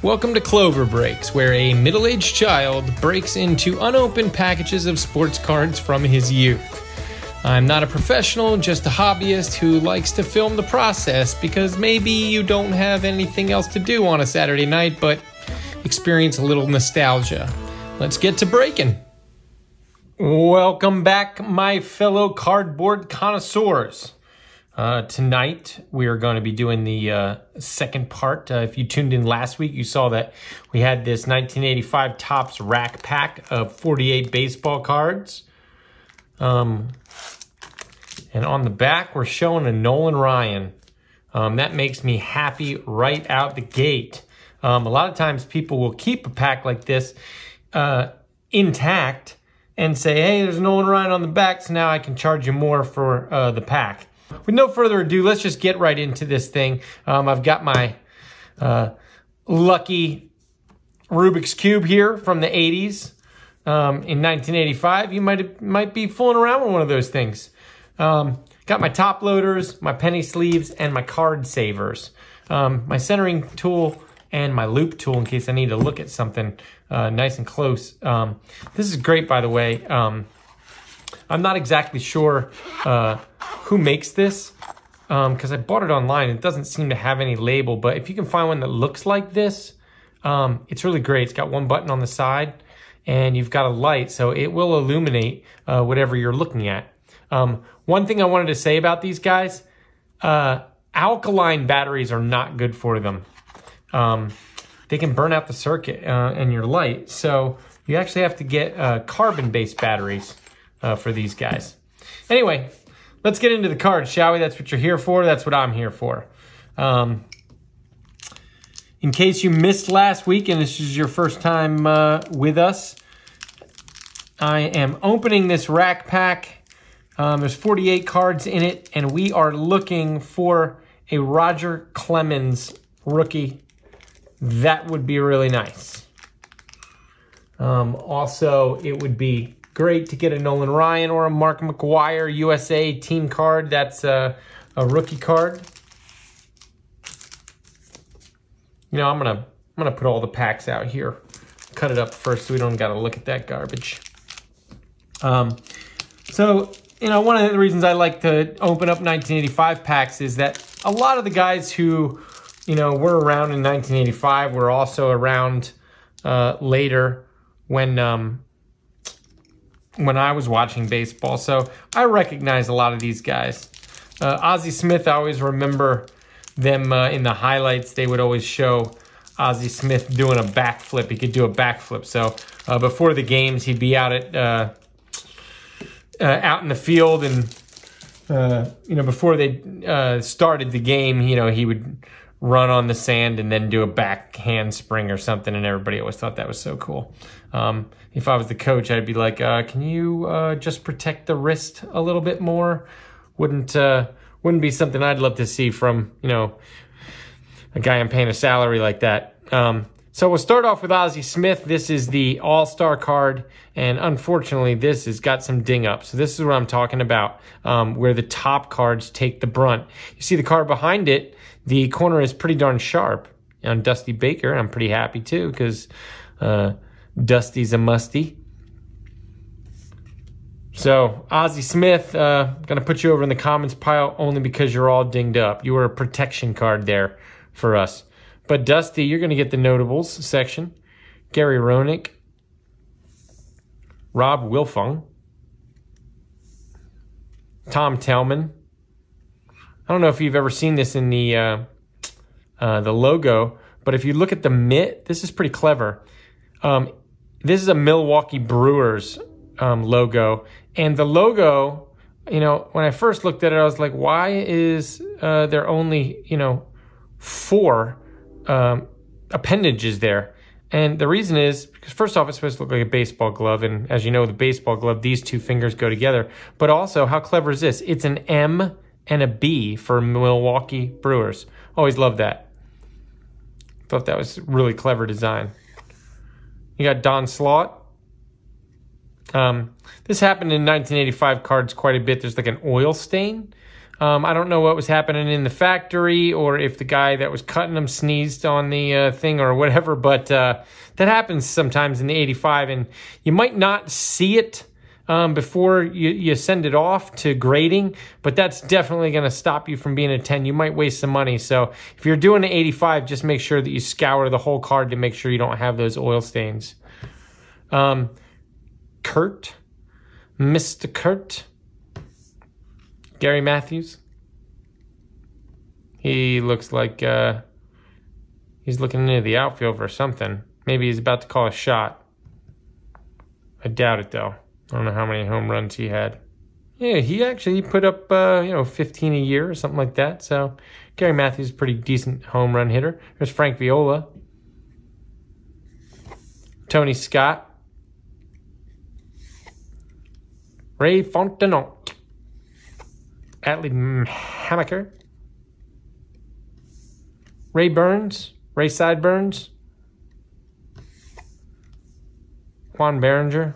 Welcome to CloverBreaks, where a middle-aged child breaks into unopened packages of sports cards from his youth. I'm not a professional, just a hobbyist who likes to film the process because maybe you don't have anything else to do on a Saturday night, but experience a little nostalgia. Let's get to breaking. Welcome back, my fellow cardboard connoisseurs. Tonight, we are going to be doing the second part. If you tuned in last week, you saw that we had this 1985 Topps rack pack of 48 baseball cards. And on the back, we're showing a Nolan Ryan. That makes me happy right out the gate. A lot of times, people will keep a pack like this intact and say, hey, there's a Nolan Ryan on the back, so now I can charge you more for the pack. With no further ado, let's just get right into this thing. I've got my lucky Rubik's Cube here from the 80s. In 1985, you might be fooling around with one of those things. Got my top loaders, my penny sleeves, and my card savers. My centering tool and my loop tool in case I need to look at something nice and close. This is great, by the way. I'm not exactly sure who makes this because I bought it online. It doesn't seem to have any label, but if you can find one that looks like this, it's really great. It's got one button on the side and you've got a light, so it will illuminate whatever you're looking at. One thing I wanted to say about these guys, alkaline batteries are not good for them. They can burn out the circuit and your light, so you actually have to get carbon-based batteries for these guys. Anyway, let's get into the cards, shall we? That's what you're here for. That's what I'm here for. In case you missed last week and this is your first time with us, I am opening this rack pack. There's 48 cards in it, and we are looking for a Roger Clemens rookie. That would be really nice. Also, it would be great to get a Nolan Ryan or a Mark McGwire USA team card. That's a rookie card. You know, I'm gonna put all the packs out here. Cut it up first so we don't gotta look at that garbage. So, you know, one of the reasons I like to open up 1985 packs is that a lot of the guys who, you know, were around in 1985 were also around later when I was watching baseball. So I recognize a lot of these guys. Ozzie Smith, I always remember them in the highlights. They would always show Ozzie Smith doing a backflip. He could do a backflip. So before the games, he'd be out at out in the field, and you know, before they started the game, you know, he would run on the sand and then do a back handspring or something, and everybody always thought that was so cool. If I was the coach, I'd be like, can you just protect the wrist a little bit more? Wouldn't be something I'd love to see from, you know, a guy I'm paying a salary like that. So we'll start off with Ozzie Smith. This is the All-Star card, and unfortunately, this has got some ding-ups. So this is what I'm talking about, where the top cards take the brunt. You see the card behind it, the corner is pretty darn sharp. On Dusty Baker, I'm pretty happy too, because Dusty's a musty. So, Ozzie Smith, gonna put you over in the comments pile only because you're all dinged up. You were a protection card there for us. But Dusty, you're gonna get the notables section. Gary Roenick, Rob Wilfong, Tom Tellman. I don't know if you've ever seen this in the logo, but if you look at the mitt, this is pretty clever. This is a Milwaukee Brewers logo, and the logo, you know, when I first looked at it, I was like, why is there only, you know, 4 appendages there? And the reason is because first off, it's supposed to look like a baseball glove, and as you know, the baseball glove, these 2 fingers go together. But also, how clever is this? It's an M and a B for Milwaukee Brewers. Always loved that. Thought that was really clever design. You got Don Slaught. This happened in 1985 cards quite a bit. There's like an oil stain I don't know what was happening in the factory or if the guy that was cutting them sneezed on the thing or whatever, but that happens sometimes in the 85, and you might not see it before you send it off to grading, but that's definitely going to stop you from being a 10. You might waste some money. So if you're doing an 85, just make sure that you scour the whole card to make sure you don't have those oil stains. Kurt, Mr. Kurt, Gary Matthews. He looks like he's looking into the outfield or something. Maybe he's about to call a shot. I doubt it, though. I don't know how many home runs he had. Yeah, he actually put up, 15 a year or something like that. So Gary Matthews is a pretty decent home run hitter. There's Frank Viola. Tony Scott. Ray Fontenot. Atlee Hammaker. Ray Burns. Ray Sideburns. Juan Berenger.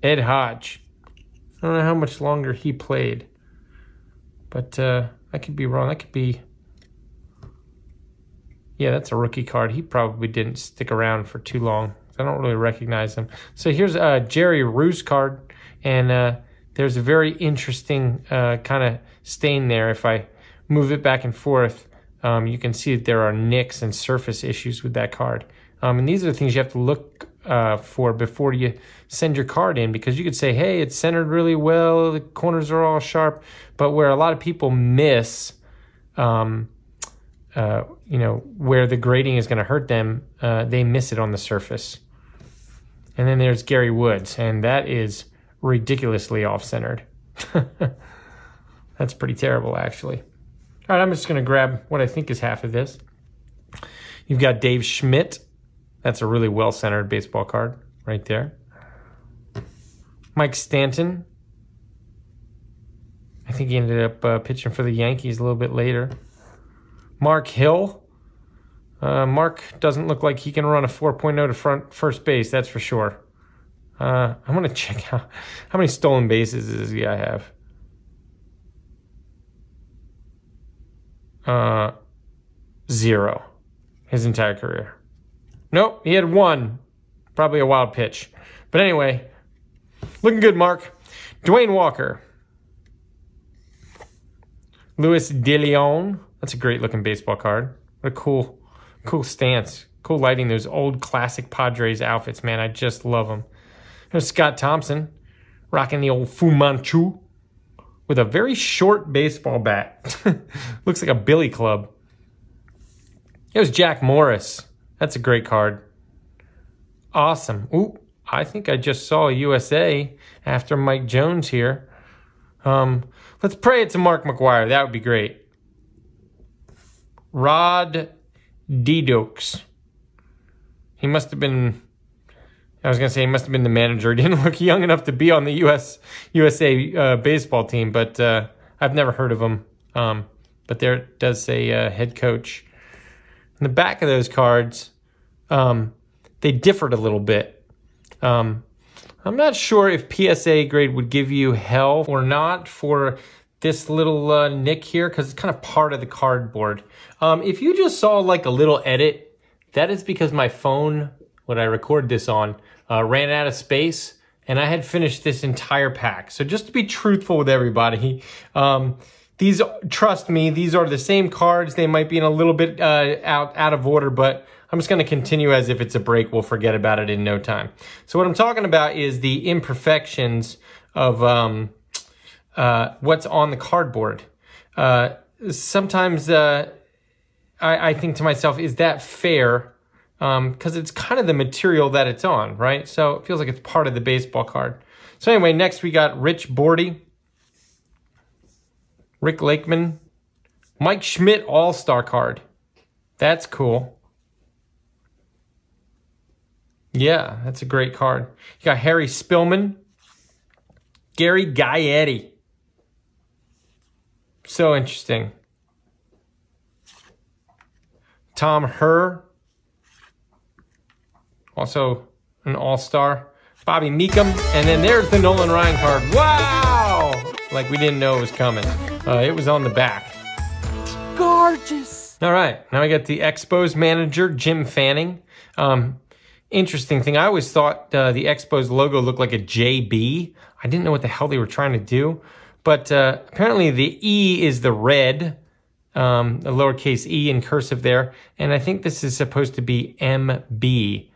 Ed Hodge. I don't know how much longer he played, but I could be wrong. That could be... Yeah, that's a rookie card. He probably didn't stick around for too long. I don't really recognize him. So here's a Jerry Roos card, and there's a very interesting kind of stain there. If I move it back and forth, you can see that there are nicks and surface issues with that card. And these are the things you have to look for before you send your card in, because you could say, hey, it's centered really well, the corners are all sharp, but where a lot of people miss, where the grading is going to hurt them, they miss it on the surface. And then there's Gary Woods, and that is ridiculously off-centered. That's pretty terrible, actually. All right, I'm just going to grab what I think is half of this. You've got Dave Schmidt. That's a really well-centered baseball card right there. Mike Stanton. I think he ended up pitching for the Yankees a little bit later. Mark Hill. Mark doesn't look like he can run a 4.0 to first base, that's for sure. I'm going to check out how many stolen bases does this guy have. 0 his entire career. Nope, he had 1. Probably a wild pitch. But anyway, looking good, Mark. Dwayne Walker. Luis De Leon. That's a great looking baseball card. What a cool stance. Cool lighting, those old classic Padres outfits, man. I just love them. There's Scott Thompson, rocking the old Fu Manchu with a very short baseball bat. Looks like a billy club. Here's Jack Morris. That's a great card. Awesome. Ooh, I think I just saw a USA after Mike Jones here. Let's pray it's a Mark McGwire. That would be great. Rod Dedokes. He must have been... I was going to say he must have been the manager. He didn't look young enough to be on the USA baseball team, but I've never heard of him. But there it does say head coach. In the back of those cards, they differed a little bit. I'm not sure if PSA grade would give you hell or not for this little nick here, because it's kind of part of the cardboard. If you just saw like a little edit, that is because my phone, what I record this on, ran out of space, and I had finished this entire pack. So just to be truthful with everybody, these, trust me, these are the same cards. They might be in a little bit out of order, but I'm just going to continue as if it's a break. We'll forget about it in no time. So what I'm talking about is the imperfections of what's on the cardboard. Sometimes I think to myself, is that fair? Because it's kind of the material that it's on, right? So it feels like it's part of the baseball card. So anyway, next we got Rich Bordy, Rick Lakeman, Mike Schmidt All-Star card. That's cool. Yeah, that's a great card. You got Harry Spillman, Gary Gaetti. So interesting. Tom Herr. Also an all-star. Bobby Meekum. And then there's the Nolan Ryan card. Wow! like we didn't know it was coming. It was on the back. Gorgeous. All right, now I got the Expos manager, Jim Fanning. Interesting thing, I always thought the Expos logo looked like a JB. I didn't know what the hell they were trying to do, but apparently the E is the red, a lowercase e in cursive there, and I think this is supposed to be MB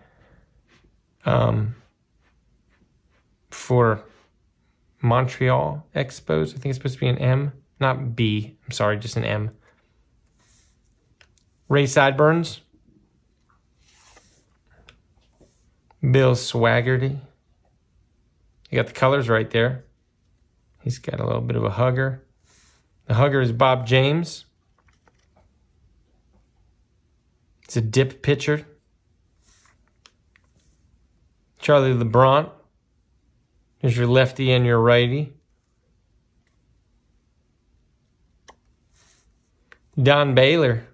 for Montreal Expos. I think it's supposed to be an M, not B. I'm sorry, just an M. Ray Sideburns. Bill Swaggerty. You got the colors right there. He's got a little bit of a hugger. The hugger is Bob James. It's a dip pitcher. Charlie LeBron. There's your lefty and your righty. Don Baylor.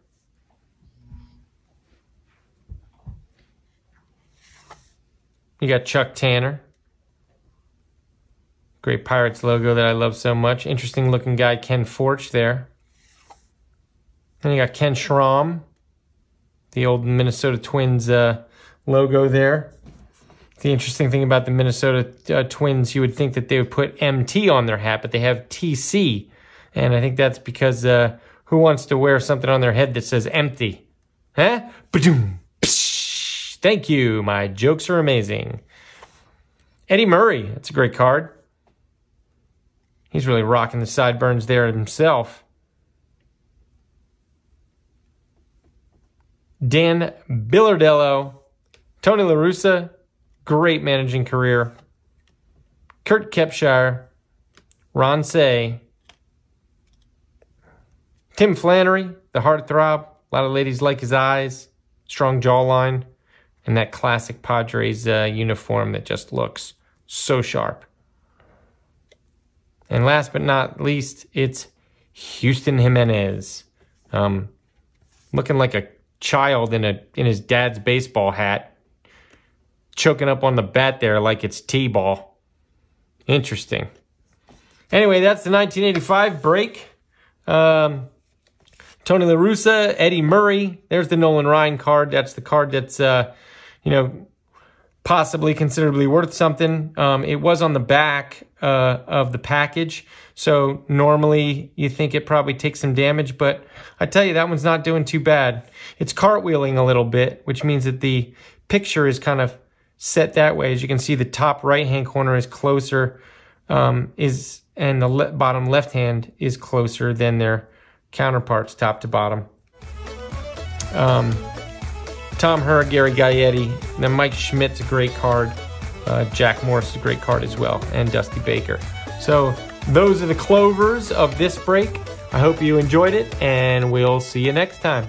You got Chuck Tanner. Great Pirates logo that I love so much. Interesting looking guy, Ken Forch there. Then you got Ken Schramm. The old Minnesota Twins logo there. The interesting thing about the Minnesota Twins, you would think that they would put MT on their hat, but they have TC. And I think that's because who wants to wear something on their head that says empty? Huh? Ba-doom. Thank you. My jokes are amazing. Eddie Murray. That's a great card. He's really rocking the sideburns there himself. Dan Billardello. Tony La Russa. Great managing career. Kurt Kepshire. Ron Say. Tim Flannery. The heartthrob. A lot of ladies like his eyes. Strong jawline. And that classic Padres uniform that just looks so sharp. And last but not least, it's Houston Jimenez. Looking like a child in his dad's baseball hat. Choking up on the bat there like it's T-ball. Interesting. Anyway, that's the 1985 break. Tony La Russa, Eddie Murray. There's the Nolan Ryan card. That's the card that's possibly considerably worth something. It was on the back of the package, so normally you think it probably takes some damage, but I tell you, that one's not doing too bad. It's cartwheeling a little bit, which means that the picture is kind of set that way. As you can see, the top right-hand corner is closer, and the bottom left-hand is closer than their counterparts, top to bottom. Tom Herr, Gary Gaetti, then Mike Schmidt's a great card. Jack Morris is a great card as well, and Dusty Baker. So those are the clovers of this break. I hope you enjoyed it, and we'll see you next time.